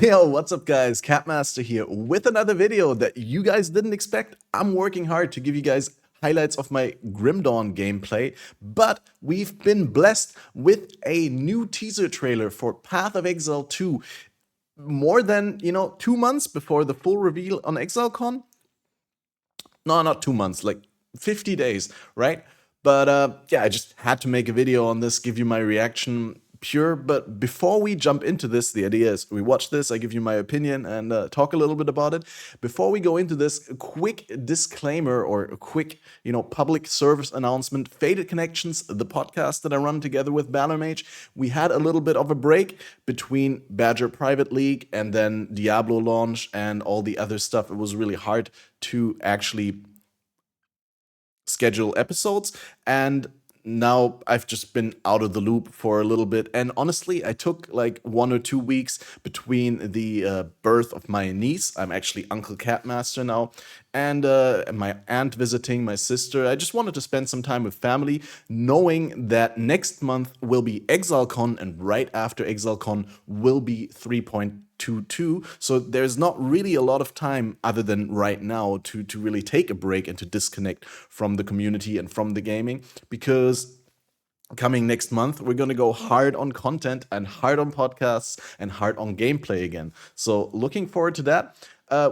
Yo, what's up guys? Catmaster here with another video that you guys didn't expect. I'm working hard to give you guys highlights of my Grim Dawn gameplay, but we've been blessed with a new teaser trailer for Path of Exile 2 more than, 2 months before the full reveal on ExileCon. No, not 2 months, like 50 days, right? But yeah, I just had to make a video on this, give you my reaction pure. But before we jump into this, the idea is we watch this, I give you my opinion and talk a little bit about it. Before we go into this, a quick disclaimer or a quick, public service announcement. Faded Connections, the podcast that I run together with Bannermage, we had a little bit of a break between Badger Private League and then Diablo launch and all the other stuff. It was really hard to actually schedule episodes, and now I've just been out of the loop for a little bit. And honestly, I took like 1 or 2 weeks between the birth of my niece. I'm actually Uncle Catmaster now, and my aunt visiting my sister. I just wanted to spend some time with family, knowing that next month will be ExileCon, and right after ExileCon will be 3.22. So there's not really a lot of time other than right now to really take a break and to disconnect from the community and from the gaming, because coming next month we're going to go hard on content and hard on podcasts and hard on gameplay again. So looking forward to that.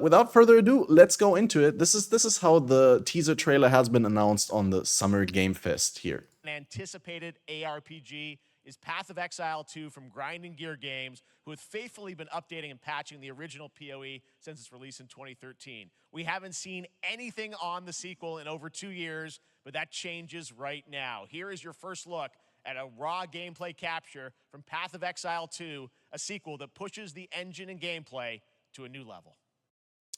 Without further ado, let's go into it. This is how the teaser trailer has been announced on the Summer Game Fest here. An anticipated ARPG is Path of Exile 2 from Grinding Gear Games, who have faithfully been updating and patching the original PoE since its release in 2013. We haven't seen anything on the sequel in over 2 years, but that changes right now. Here is your first look at a raw gameplay capture from Path of Exile 2, a sequel that pushes the engine and gameplay to a new level.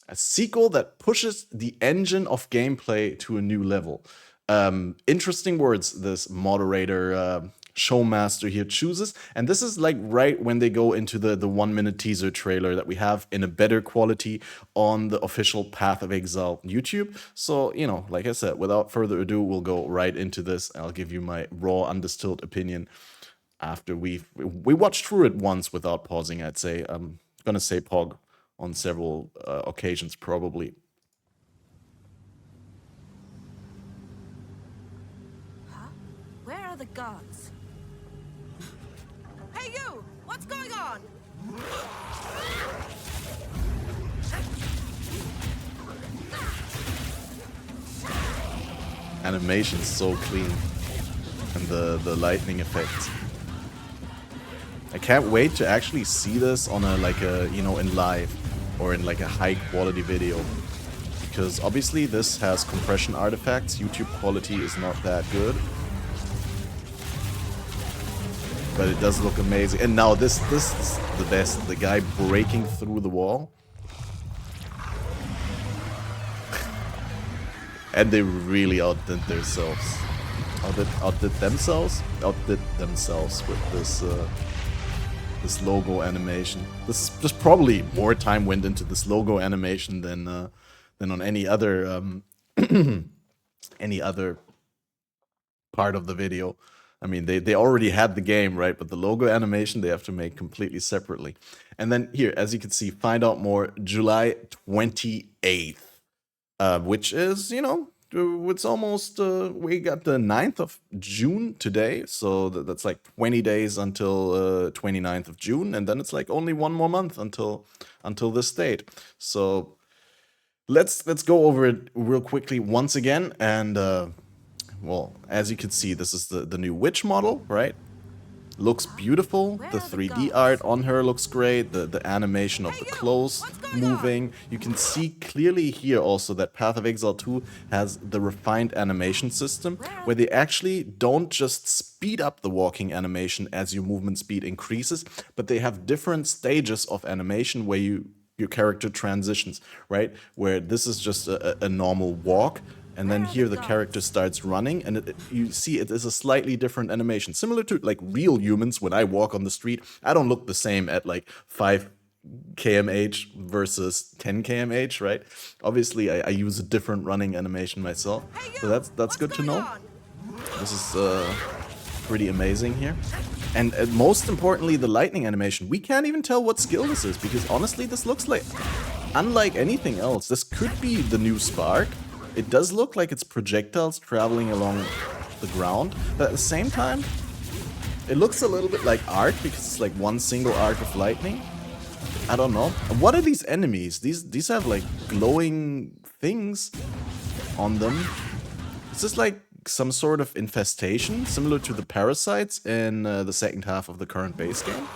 A sequel that pushes the engine of gameplay to a new level. Interesting words this moderator showmaster here chooses, and this is like right when they go into the 1 minute teaser trailer that we have in a better quality on the official Path of Exile YouTube. So, like I said, without further ado, we'll go right into this. I'll give you my raw, undistilled opinion after we watched through it once without pausing. I'd say I'm gonna say pog on several occasions probably. Huh? Where are the guards? Hey you! What's going on? Animation's so clean, and the lightning effects. I can't wait to actually see this on in live or in like a high quality video, because obviously this has compression artifacts. YouTube quality is not that good, but it does look amazing. And now this is the best. The guy breaking through the wall. And they really outdid themselves. Outdid themselves with this this logo animation. This is just probably more time went into this logo animation than on any other any other part of the video. I mean, they already had the game, right? But the logo animation they have to make completely separately. And then here, as you can see, find out more July 28th, which is, it's almost, we got the 9th of June today. So that's like 20 days until 29th of June. And then it's like only 1 more month until this date. So let's go over it real quickly once again. And well, as you can see, this is the new witch model, right? Looks beautiful. The 3D art on her looks great. The animation of the clothes moving. You can see clearly here also that Path of Exile 2 has the refined animation system, where they actually don't just speed up the walking animation as your movement speed increases, but they have different stages of animation where your character transitions, right? Where this is just a normal walk, and then here the character starts running, and you see it is a slightly different animation. Similar to like real humans, when I walk on the street, I don't look the same at like 5 kmh versus 10 kmh, right? Obviously, I use a different running animation myself, so that's good to know. This is pretty amazing here. And most importantly, the lightning animation. We can't even tell what skill this is, because honestly, this looks like, unlike anything else, this could be the new Spark. It does look like it's projectiles traveling along the ground, but at the same time, it looks a little bit like art, because it's like one single arc of lightning. I don't know. What are these enemies? These have like glowing things on them. Is this like some sort of infestation, similar to the parasites in the second half of the current base game?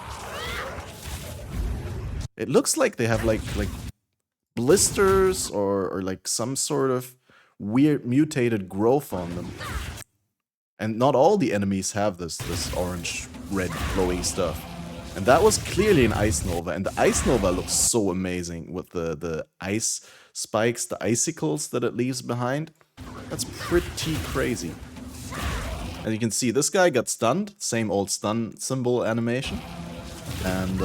It looks like they have like blisters or like some sort of weird mutated growth on them. And not all the enemies have this orange, red, glowy stuff. And that was clearly an Ice Nova, and the Ice Nova looks so amazing with the ice spikes, the icicles that it leaves behind. That's pretty crazy. And you can see this guy got stunned, same old stun symbol animation. And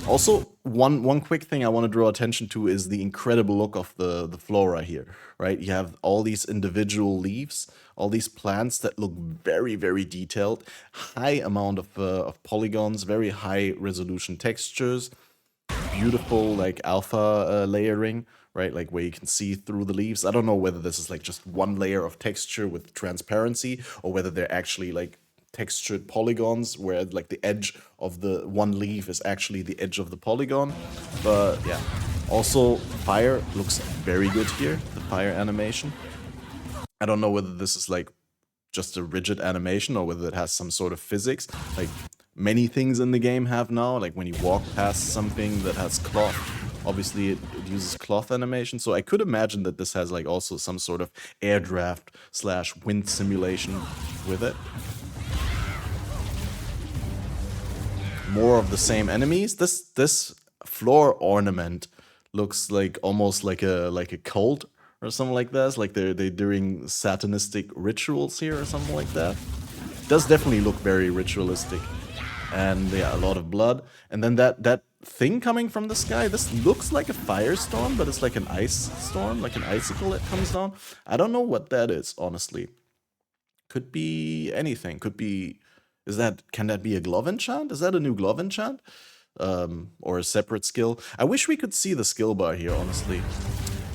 also, one quick thing I want to draw attention to is the incredible look of the flora here, right? You have all these individual leaves, all these plants that look very, very detailed, high amount of polygons, very high resolution textures, beautiful like alpha layering, right? Like where you can see through the leaves. I don't know whether this is like just one layer of texture with transparency, or whether they're actually like textured polygons where like the edge of the one leaf is actually the edge of the polygon. But yeah, also fire looks very good here, the fire animation. I don't know whether this is like just a rigid animation or whether it has some sort of physics, like many things in the game have now. Like when you walk past something that has cloth, obviously it uses cloth animation. So I could imagine that this has like also some sort of air draft / wind simulation with it. More of the same enemies. This floor ornament looks like almost like a cult or something like that. It's like they're doing satanistic rituals here or something like that. It does definitely look very ritualistic. And yeah, a lot of blood. And then that thing coming from the sky, this looks like a firestorm, but it's like an ice storm, like an icicle that comes down. I don't know what that is, honestly. Could be anything. Could be, can that be a glove enchant? Is that a new glove enchant? Or a separate skill? I wish we could see the skill bar here, honestly.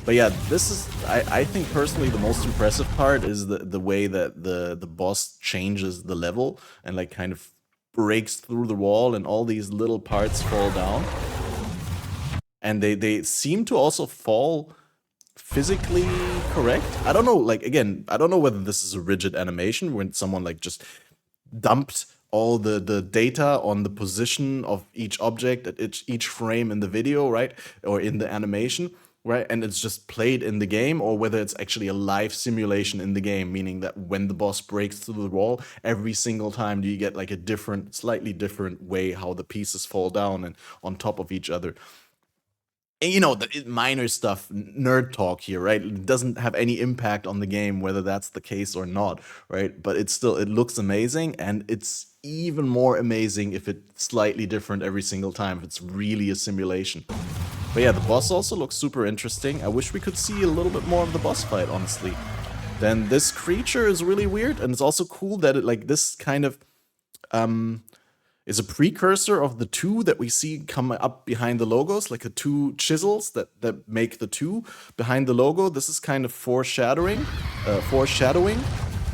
But yeah, this is, I think personally the most impressive part is the way that the boss changes the level and like kind of breaks through the wall and all these little parts fall down. And they seem to also fall physically correct. I don't know, like again, I don't know whether this is a rigid animation when someone like just dumped all the data on the position of each object at each frame in the video, right? Or in the animation, right? And it's just played in the game, or whether it's actually a live simulation in the game, meaning that when the boss breaks through the wall, every single time do you get like a different, slightly different way how the pieces fall down and on top of each other. And, you know, the minor stuff, nerd talk here, right? It doesn't have any impact on the game, whether that's the case or not, right? But it looks amazing, and it's even more amazing if it's slightly different every single time, if it's really a simulation. But yeah, the boss also looks super interesting. I wish we could see a little bit more of the boss fight, honestly. Then this creature is really weird, and it's also cool that it like this kind of is a precursor of the two that we see come up behind the logos, like the two chisels that make the two behind the logo. This is kind of foreshadowing.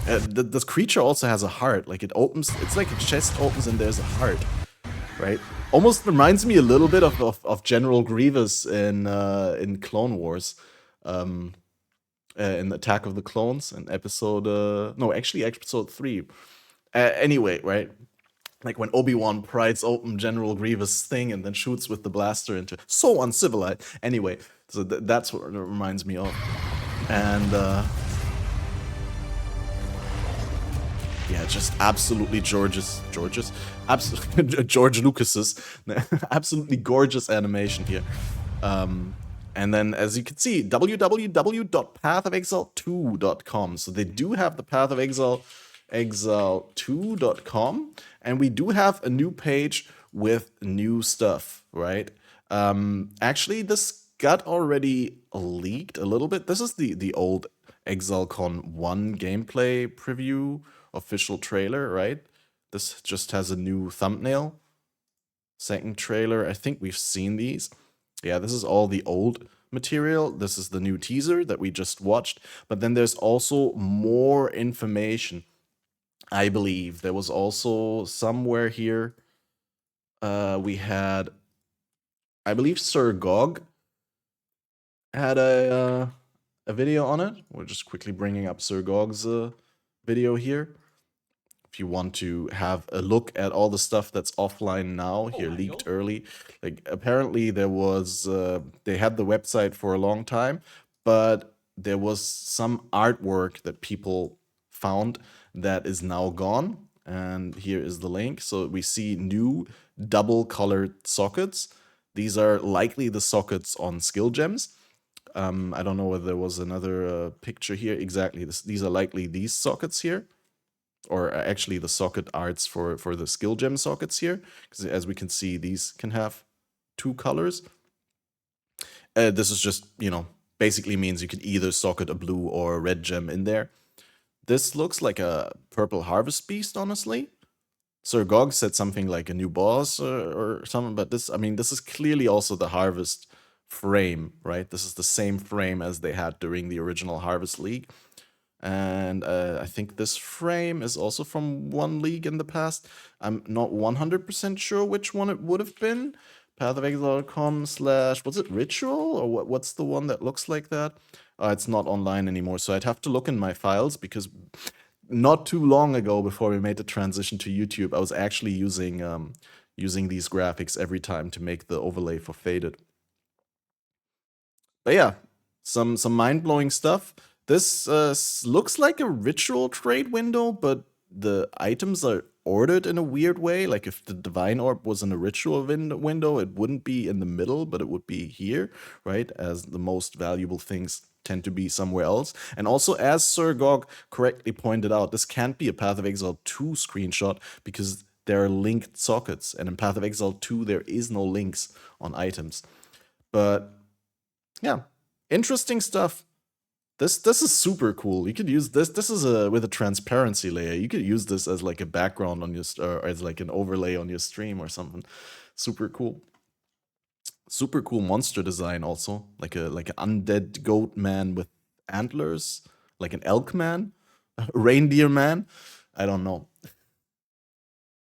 This creature also has a heart. Like it opens, it's like a chest opens and there's a heart, right? Almost reminds me a little bit of General Grievous in Clone Wars, in Attack of the Clones, in episode episode 3. Anyway, right? Like when Obi-Wan prides open General Grievous' thing and then shoots with the blaster into so uncivilized. Anyway, so that's what it reminds me of. And yeah, just absolutely George Lucas's absolutely gorgeous animation here. And then, as you can see, www.pathofexile2.com. So they do have the Path of Exile, exile2.com, and we do have a new page with new stuff, right? Actually, this got already leaked a little bit. This is the old ExileCon 1 gameplay preview official trailer, right? This just has a new thumbnail. Second trailer, I think we've seen these. Yeah, this is all the old material. This is the new teaser that we just watched. But then there's also more information. I believe there was also somewhere here. We had, I believe, Sir Gog had a video on it. We're just quickly bringing up Sir Gog's video here. If you want to have a look at all the stuff that's offline now, here leaked early. Like apparently there was they had the website for a long time, but there was some artwork that people found that is now gone. And here is the link. So we see new double colored sockets. These are likely the sockets on skill gems. I don't know whether there was another picture here. Exactly. These are likely these sockets here, or actually the socket arts for the skill gem sockets here, because as we can see, these can have two colors. This is just, basically means you can either socket a blue or a red gem in there. This looks like a purple harvest beast, honestly. Sir Gog said something like a new boss or something, but this is clearly also the harvest frame, right? This is the same frame as they had during the original Harvest League. And I think this frame is also from one league in the past. I'm not 100% sure which one it would have been. pathofexile.com/ was it Ritual? Or what's the one that looks like that? It's not online anymore, so I'd have to look in my files, because not too long ago, before we made the transition to YouTube, I was actually using these graphics every time to make the overlay for Faded. But yeah, some mind-blowing stuff. This looks like a ritual trade window, but the items are ordered in a weird way. Like if the Divine Orb was in a ritual window, it wouldn't be in the middle, but it would be here, right? As the most valuable things tend to be somewhere else. And also, as Sir Gog correctly pointed out, this can't be a Path of Exile 2 screenshot, because there are linked sockets. And in Path of Exile 2, there is no links on items. But yeah, interesting stuff. This is super cool. You could use this. This is with a transparency layer. You could use this as like a background on your or as like an overlay on your stream or something. Super cool. Super cool monster design also. Like an undead goat man with antlers, like an elk man, a reindeer man. I don't know.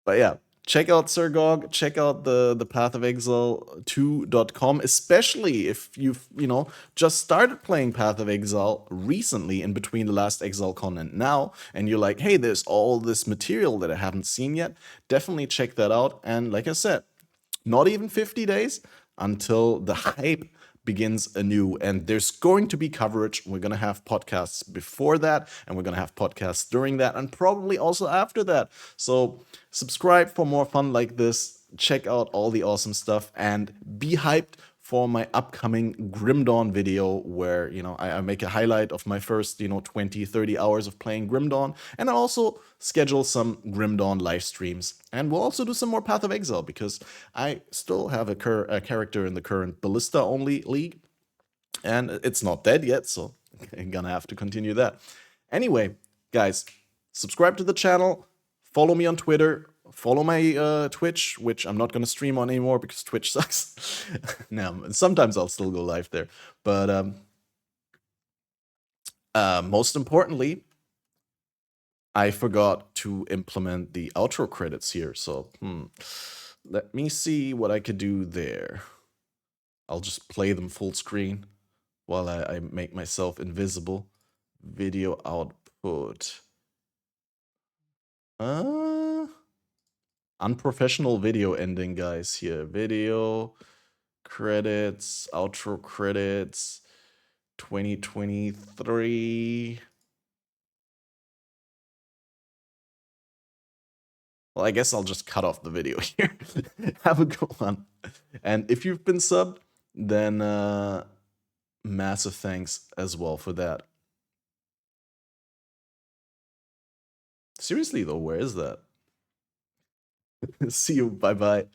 But yeah, check out Sir Gog, check out the pathofexile2.com, especially if you've, just started playing Path of Exile recently in between the last ExileCon and now, and you're like, hey, there's all this material that I haven't seen yet. Definitely check that out. And like I said, not even 50 days until the hype begins anew, and there's going to be coverage. We're going to have podcasts before that, and we're going to have podcasts during that, and probably also after that. So subscribe for more fun like this. Check out all the awesome stuff, and be hyped for my upcoming Grim Dawn video, where I make a highlight of my first 20-30 hours of playing Grim Dawn, and I also schedule some Grim Dawn live streams. And we'll also do some more Path of Exile, because I still have a character in the current Ballista only league, and it's not dead yet, so I'm gonna have to continue that. Anyway, guys, subscribe to the channel, follow me on Twitter, follow my Twitch, which I'm not going to stream on anymore because Twitch sucks. No, sometimes I'll still go live there. But most importantly, I forgot to implement the outro credits here. So let me see what I could do there. I'll just play them full screen while I make myself invisible. Video output. Unprofessional video ending, guys, here. Video, credits, outro credits, 2023. Well, I guess I'll just cut off the video here. Have a good one. And if you've been subbed, then massive thanks as well for that. Seriously, though, where is that? See you. Bye-bye.